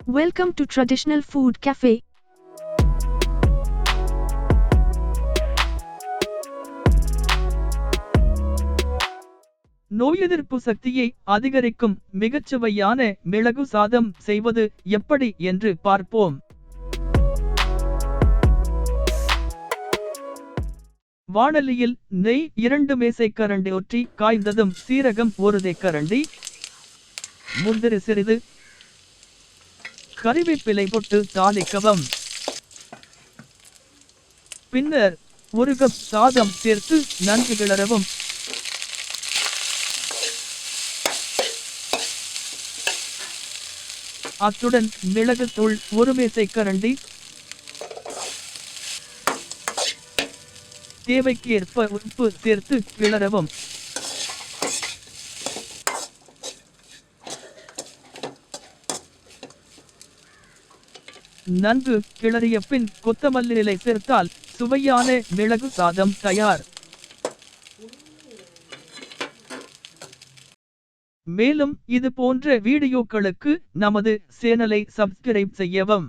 Welcome to Traditional Food Cafe. நோய் எதிர்ப்பு சக்தியை அதிகரிக்கும் மிகச்சுவையான மிளகு சாதம் செய்வது எப்படி என்று பார்ப்போம். வாணலியில் நெய் 2 மேசைக்கரண்டி ஊற்றி காய்ந்ததும் சீரகம் 1 தேக்கரண்டி, முந்திரி சிறிது, கறிவேப்பிலை போட்டு தாளிக்கவும். பின்னர் 1 கப் சாதம் சேர்த்து நன்கு கிளறவும். அத்துடன் மிளகுத்தூள் 1 மேசைக்கரண்டி, தேவைக்கு ஏற்ப உப்பு சேர்த்து கிளறவும். நன்கு கிளறிய பின் கொத்தமல்லி இலை சேர்த்தால் சுவையான மிளகு சாதம் தயார். மேலும் இது போன்ற வீடியோக்களுக்கு நமது சேனலை சப்ஸ்கிரைப் செய்யவும்.